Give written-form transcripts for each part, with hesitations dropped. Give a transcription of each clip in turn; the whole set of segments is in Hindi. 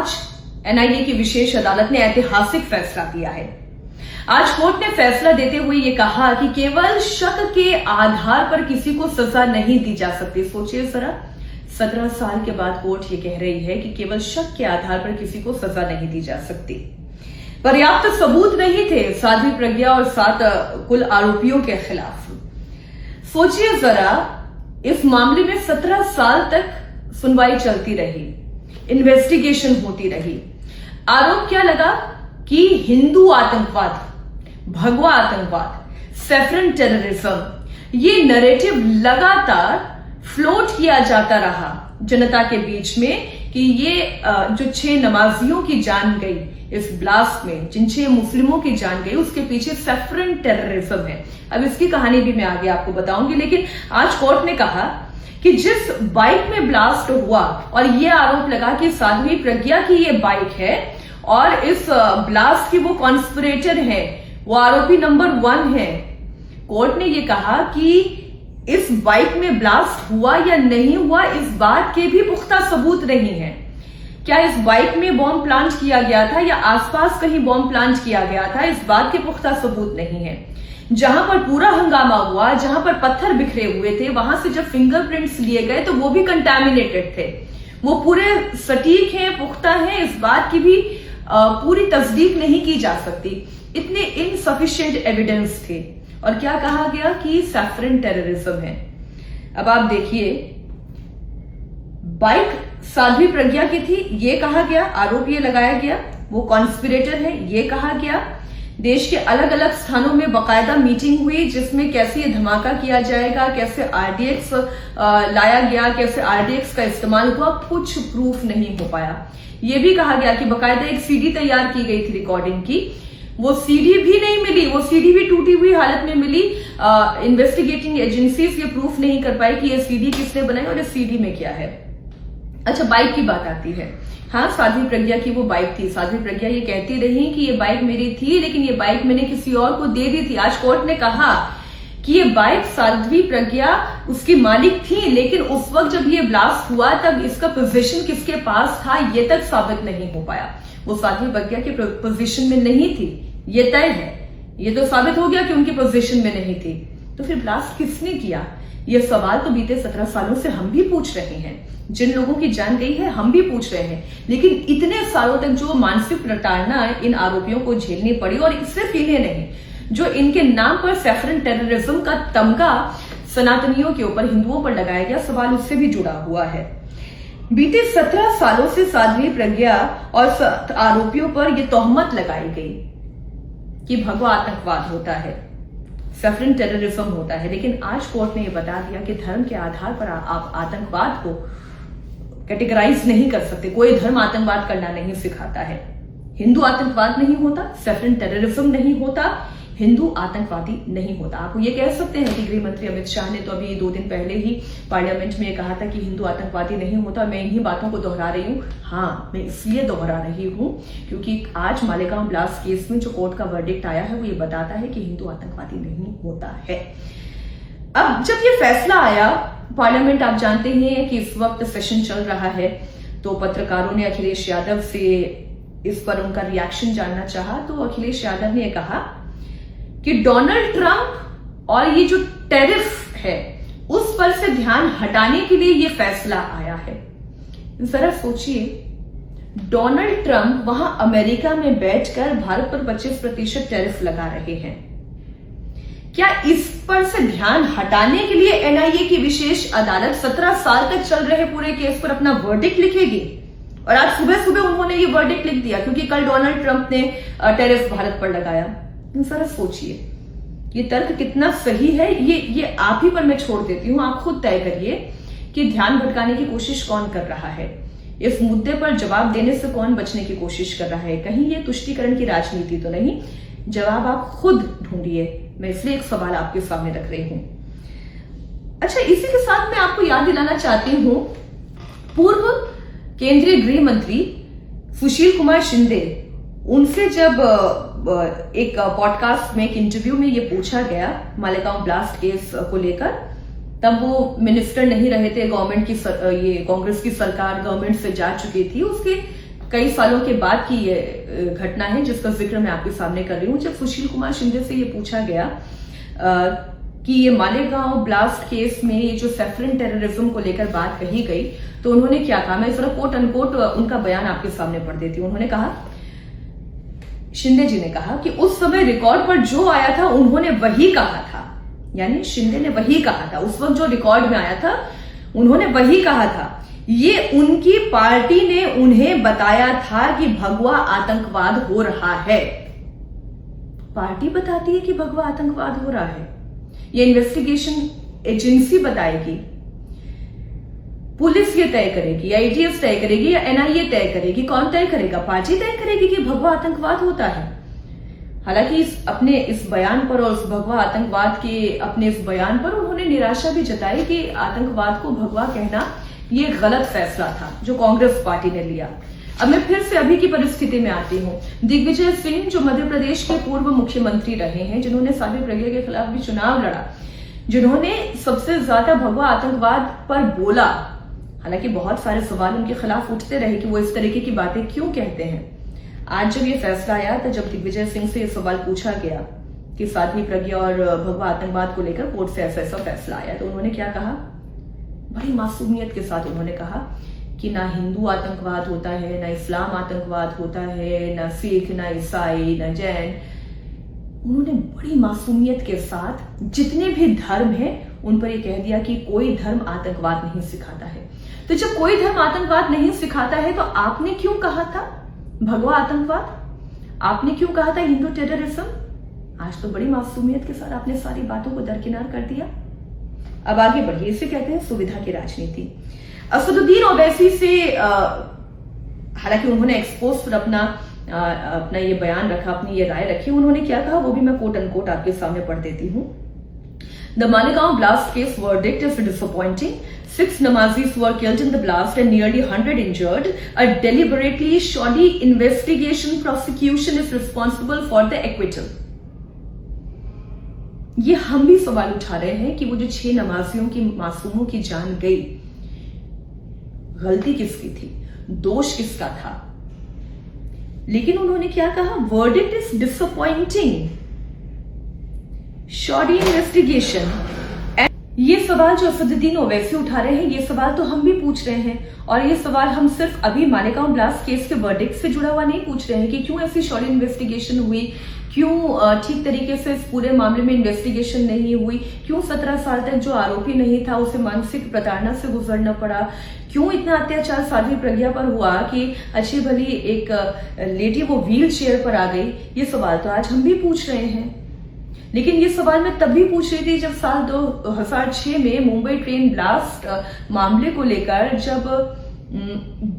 आज एनआईए की विशेष अदालत ने ऐतिहासिक फैसला दिया है। आज कोर्ट ने फैसला देते हुए ये कहा कि केवल शक के आधार पर किसी को सजा नहीं दी जा सकती। सोचिए जरा, 17 साल के बाद कोर्ट ये कह रही है कि केवल शक के आधार पर किसी को सजा नहीं दी जा सकती। पर्याप्त सबूत नहीं थे साध्वी प्रज्ञा और 7 कुल आरोपियों के खिलाफ। सोचिए जरा, इस मामले में 17 साल तक सुनवाई चलती रही, इन्वेस्टिगेशन होती रही। आरोप क्या लगा कि हिंदू आतंकवाद, भगवा आतंकवाद, सैफरन टेररिज्म, ये नैरेटिव लगातार फ्लोट किया जाता रहा जनता के बीच में कि ये जो 6 नमाजियों की जान गई इस ब्लास्ट में, जिन 6 मुस्लिमों की जान गई, उसके पीछे सैफरन टेररिज्म है। अब इसकी कहानी भी मैं आगे आपको बताऊंगी, लेकिन आज कोर्ट ने कहा कि जिस बाइक में ब्लास्ट हुआ और ये आरोप लगा कि साध्वी प्रज्ञा की ये बाइक है और इस ब्लास्ट की वो कॉन्स्पिरेटर है, वो आरोपी नंबर 1 है। कोर्ट ने ये कहा कि इस बाइक में ब्लास्ट हुआ या नहीं हुआ, इस बात के भी पुख्ता सबूत नहीं है। क्या इस बाइक में बॉम्ब प्लांट किया गया था या आसपास कहीं बॉम्ब प्लांट किया गया था, इस बात के पुख्ता सबूत नहीं है। जहां पर पूरा हंगामा हुआ, जहां पर पत्थर बिखरे हुए थे, वहां से जब फिंगरप्रिंट्स लिए गए तो वो भी कंटैमिनेटेड थे। वो पूरे सटीक हैं, पुख्ता हैं, इस बात की भी पूरी तस्दीक नहीं की जा सकती। इतने इनसफिशिएंट एविडेंस थे। और क्या कहा गया कि सैफरन टेररिज्म है। अब आप देखिए, बाइक साध्वी प्रज्ञा की थी, ये कहा गया, आरोप ये लगाया गया, वो कॉन्स्पिरेटर है, ये कहा गया। देश के अलग अलग स्थानों में बकायदा मीटिंग हुई जिसमें कैसे ये धमाका किया जाएगा, कैसे आरडीएक्स लाया गया, कैसे आरडीएक्स का इस्तेमाल हुआ, कुछ प्रूफ नहीं हो पाया। ये भी कहा गया कि बकायदा एक सीडी तैयार की गई थी रिकॉर्डिंग की, वो सीडी भी नहीं मिली, वो सीडी भी टूटी हुई हालत में मिली। इन्वेस्टिगेटिंग एजेंसीज ये प्रूफ नहीं कर पाई कि ये सीडी किसने बनाई और इस सीडी में क्या है। अच्छा, बाइक की बात आती है। हाँ, साध्वी प्रज्ञा की वो बाइक थी। साध्वी प्रज्ञा ये कहती रही कि ये बाइक मेरी थी, लेकिन ये बाइक मैंने किसी और को दे दी थी। आज कोर्ट ने कहा कि ये बाइक साध्वी प्रज्ञा उसकी मालिक थी, लेकिन उस वक्त जब ये ब्लास्ट हुआ तब इसका पोजीशन किसके पास था ये तक साबित नहीं हो पाया। वो साध्वी प्रज्ञा की पोजीशन में नहीं थी, ये तय है। ये तो साबित हो गया कि उनकी पोजीशन में नहीं थी। तो फिर ब्लास्ट किसने किया? ये सवाल तो बीते 17 सालों से हम भी पूछ रहे हैं। जिन लोगों की जान गई है हम भी पूछ रहे हैं, लेकिन इतने सालों तक जो मानसिक प्रताड़ना इन आरोपियों को झेलनी पड़ी, और सिर्फ इन्हें नहीं, जो इनके नाम पर सैफरन टेररिज्म का तमगा सनातनियों के ऊपर, हिंदुओं पर लगाया गया, सवाल उससे भी जुड़ा हुआ है। बीते 17 सालों से साध्वी प्रज्ञा और आरोपियों पर यह तोहमत लगाई गई कि भगवा आतंकवाद होता है, सैफरन टेररिज्म होता है। लेकिन आज कोर्ट ने यह बता दिया कि धर्म के आधार पर आप आतंकवाद को कैटेगराइज नहीं कर सकते। कोई धर्म आतंकवाद करना नहीं सिखाता है। हिंदू आतंकवाद नहीं होता, सैफरन टेररिज्म नहीं होता, हिंदू आतंकवादी नहीं होता। आप ये कह सकते हैं कि गृह मंत्री अमित शाह ने तो अभी 2 दिन पहले ही पार्लियामेंट में कहा था कि हिंदू आतंकवादी नहीं होता। मैं इन्हीं बातों को दोहरा रही हूँ। हाँ, मैं इसलिए दोहरा रही हूँ क्योंकि आज मालेगांव ब्लास्ट केस में जो कोर्ट का वर्डिक्ट आया है वो ये बताता है कि हिंदू आतंकवादी नहीं होता है। अब जब ये फैसला आया, पार्लियामेंट आप जानते हैं कि इस वक्त सेशन चल रहा है, तो पत्रकारों ने अखिलेश यादव से इस पर उनका रिएक्शन जानना चाहा। तो अखिलेश यादव ने कहा कि डोनाल्ड ट्रंप और ये जो टैरिफ है उस पर से ध्यान हटाने के लिए ये फैसला आया है। जरा सोचिए, डोनाल्ड ट्रंप वहां अमेरिका में बैठकर भारत पर 25% टैरिफ लगा रहे हैं। क्या इस पर से ध्यान हटाने के लिए एनआईए की विशेष अदालत 17 साल तक चल रहे पूरे केस पर अपना वर्डिक्ट लिखेगी? और आज सुबह सुबह उन्होंने ये वर्डिक्ट लिख दिया क्योंकि कल डोनाल्ड ट्रंप ने टैरिफ भारत पर लगाया। जरा सोचिए, ये तर्क कितना सही है। ये आप ही पर मैं छोड़ देती हूं, आप खुद तय करिए कि ध्यान भटकाने की कोशिश कौन कर रहा है, इस मुद्दे पर जवाब देने से कौन बचने की कोशिश कर रहा है। कहीं ये तुष्टीकरण की राजनीति तो नहीं? जवाब आप खुद ढूंढिए। मैं इसलिए एक सवाल आपके सामने रख रही हूं। अच्छा, इसी के साथ मैं आपको याद दिलाना चाहती हूं, पूर्व केंद्रीय गृह मंत्री सुशील कुमार शिंदे, उनसे जब एक पॉडकास्ट में, एक इंटरव्यू में ये पूछा गया मालेगांव ब्लास्ट केस को लेकर, तब वो मिनिस्टर नहीं रहे थे, गवर्नमेंट की ये कांग्रेस की सरकार गवर्नमेंट से जा चुकी थी। उसके कई सालों के बाद की ये घटना है जिसका जिक्र मैं आपके सामने कर रही हूं। जब सुशील कुमार शिंदे से ये पूछा गया कि ये मालेगांव ब्लास्ट केस में ये जो सैफरन टेररिज्म को लेकर बात कही गई, तो उन्होंने क्या कहा, मैं जरा कोट अनकोट उनका बयान आपके सामने पढ़ देती हूं। उन्होंने कहा, शिंदे जी ने कहा कि उस समय रिकॉर्ड पर जो आया था उन्होंने वही कहा था, यानी शिंदे ने वही कहा था, उस वक्त जो रिकॉर्ड में आया था उन्होंने वही कहा था। ये उनकी पार्टी ने उन्हें बताया था कि भगवा आतंकवाद हो रहा है। पार्टी बताती है कि भगवा आतंकवाद हो रहा है, ये इन्वेस्टिगेशन एजेंसी बताएगी, पुलिस ये तय करेगी, आईटीएस तय करेगी या एनआईए तय करेगी? कौन तय करेगा? पार्टी तय करेगी कि भगवा आतंकवाद होता है। हालांकि अपने इस बयान पर और उस भगवा आतंकवाद के अपने इस बयान पर उन्होंने निराशा भी जताई कि आतंकवाद को भगवा कहना ये गलत फैसला था जो कांग्रेस पार्टी ने लिया। अब मैं फिर से अभी की परिस्थिति में आती हूँ। दिग्विजय सिंह जो मध्य प्रदेश के पूर्व मुख्यमंत्री रहे हैं, जिन्होंने साध्वी प्रज्ञा के खिलाफ भी चुनाव लड़ा, जिन्होंने सबसे ज्यादा भगवा आतंकवाद पर बोला, हालांकि बहुत सारे सवाल उनके खिलाफ उठते रहे कि वो इस तरीके की बातें क्यों कहते हैं। आज जब ये फैसला आया था, जब दिग्विजय सिंह से ये सवाल पूछा गया कि साध्वी प्रज्ञा और भगवा आतंकवाद को लेकर कोर्ट से ऐसा फैसला आया, तो उन्होंने क्या कहा, बड़ी मासूमियत के साथ उन्होंने कहा कि ना हिंदू आतंकवाद होता है, ना इस्लाम आतंकवाद होता है, ना सिख, ना ईसाई, ना जैन। उन्होंने बड़ी मासूमियत के साथ जितने भी धर्म हैं उन पर यह कह दिया कि कोई धर्म आतंकवाद नहीं सिखाता है। तो जब कोई धर्म आतंकवाद नहीं सिखाता है तो आपने क्यों कहा था भगवा आतंकवाद? आपने क्यों कहा था हिंदू टेररिज्म? आज तो बड़ी मासूमियत के साथ आपने सारी बातों को दरकिनार कर दिया। अब आगे बढ़िए, इसे कहते हैं सुविधा की राजनीति। असदुद्दीन ओवैसी से हालांकि उन्होंने एक्सपोज पर अपना ये बयान रखा, अपनी ये राय रखी। उन्होंने क्या कहा वो भी मैं कोट अनकोट आपके सामने पढ़ देती हूँ। The Malegaon blast case verdict is disappointing. 6 Namazis were killed in the blast and nearly 100 injured. A deliberately shoddy investigation prosecution is responsible for the acquittal. ये हम भी सवाल उठा रहे हैं कि वो जो 6 नमाजियों की, मासूमों की जान गई, गलती किसकी थी, दोष किसका था? लेकिन उन्होंने क्या कहा, verdict is disappointing, shoddy investigation. ये सवाल जो असदुद्दीन ओवैसी उठा रहे हैं, ये सवाल तो हम भी पूछ रहे हैं, और ये सवाल हम सिर्फ अभी मालेगांव ब्लास्ट केस के वर्डिक्ट से जुड़ा हुआ नहीं पूछ रहे हैं कि क्यों ऐसी शॉडी इन्वेस्टिगेशन हुई, क्यों ठीक तरीके से इस पूरे मामले में इन्वेस्टिगेशन नहीं हुई, क्यों 17 साल तक जो आरोपी नहीं था उसे मानसिक प्रताड़ना से गुजरना पड़ा, क्यों इतना अत्याचार साध्वी प्रज्ञा पर हुआ कि अच्छी भली एक लेडी वो व्हील चेयर पर आ गई। ये सवाल तो आज हम भी पूछ रहे हैं। लेकिन ये सवाल मैं तभी पूछ रही थी जब साल 2006 में मुंबई ट्रेन ब्लास्ट मामले को लेकर जब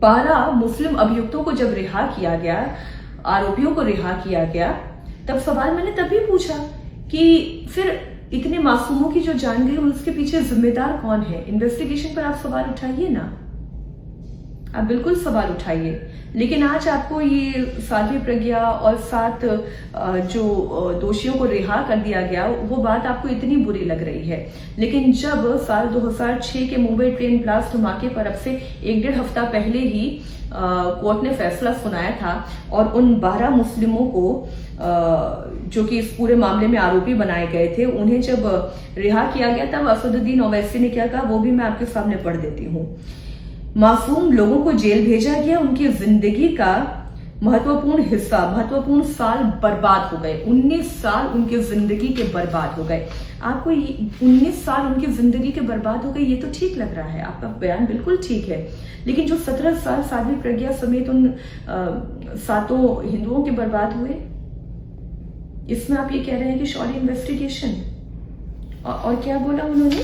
12 मुस्लिम अभियुक्तों को जब रिहा किया गया, आरोपियों को रिहा किया गया, तब सवाल मैंने तभी पूछा कि फिर इतने मासूमों की जो जान गई उसके पीछे जिम्मेदार कौन है? इन्वेस्टिगेशन पर आप सवाल उठाइए ना, आप बिल्कुल सवाल उठाइए। लेकिन आज आपको ये साध्वी प्रज्ञा और 7 जो दोषियों को रिहा कर दिया गया वो बात आपको इतनी बुरी लग रही है। लेकिन जब साल 2006 के मुंबई ट्रेन ब्लास्ट धमाके पर अब से 1-1.5 हफ्ता पहले ही कोर्ट ने फैसला सुनाया था और उन 12 मुस्लिमों को जो कि इस पूरे मामले में आरोपी बनाए गए थे, उन्हें जब रिहा किया गया तब असदुद्दीन ओवैसी ने क्या कहा वो भी मैं आपके सामने पढ़ देती हूँ। मासूम लोगों को जेल भेजा गया, उनकी जिंदगी का महत्वपूर्ण हिस्सा, महत्वपूर्ण साल बर्बाद हो गए। 19 साल उनकी जिंदगी के बर्बाद हो गए। आपको 19 साल उनकी जिंदगी के बर्बाद हो गए, ये तो ठीक लग रहा है, आपका बयान बिल्कुल ठीक है। लेकिन जो 17 साल साध्वी प्रज्ञा समेत उन 7 हिंदुओं के बर्बाद हुए, इसमें आप ये कह रहे हैं कि शॉर्ट इन्वेस्टिगेशन, और क्या बोला उन्होंने,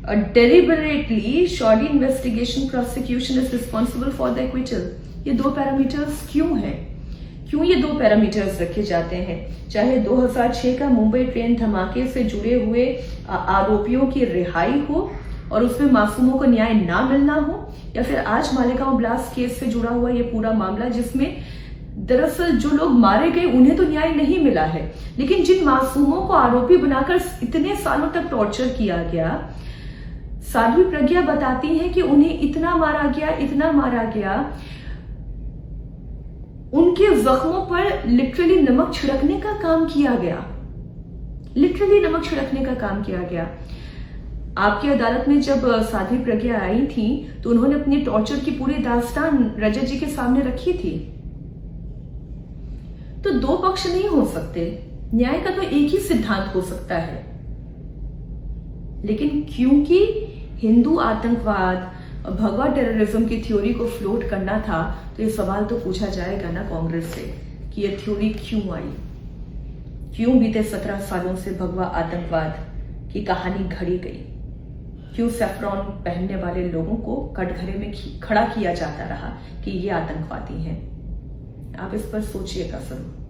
A deliberately shoddy investigation prosecution is responsible for the acquittal। ये 2 पैरामीटर्स क्यों हैं? क्यों ये 2 पैरामीटर्स रखे जाते हैं? चाहे 2006 का मुंबई ट्रेन धमाके से जुड़े हुए आरोपियों की रिहाई हो और उसमें मासूमों को न्याय ना मिलना हो, या फिर आज मालेगांव ब्लास्ट केस से जुड़ा हुआ ये पूरा मामला जिसमें दरअसल जो लोग मारे गए उन्हें तो न्याय नहीं मिला है, लेकिन जिन मासूमों को आरोपी बनाकर इतने सालों तक टॉर्चर किया गया, साध्वी प्रज्ञा बताती हैं कि उन्हें इतना मारा गया, उनके जख्मों पर लिटरली नमक छिड़कने का काम किया गया। आपकी अदालत में जब साध्वी प्रज्ञा आई थी तो उन्होंने अपनी टॉर्चर की पूरी दास्तान रजत जी के सामने रखी थी। तो दो पक्ष नहीं हो सकते, न्याय का तो एक ही सिद्धांत हो सकता है। लेकिन क्योंकि हिंदू आतंकवाद और भगवा टेररिज्म की थ्योरी को फ्लोट करना था, तो ये सवाल तो पूछा जाएगा ना कांग्रेस से कि ये थ्योरी क्यों आई, क्यों बीते 17 सालों से भगवा आतंकवाद की कहानी घड़ी गई, क्यों सैफ्रॉन पहनने वाले लोगों को कटघरे में खड़ा किया जाता रहा कि ये आतंकवादी हैं। आप इस पर सोचिएगा जरूर।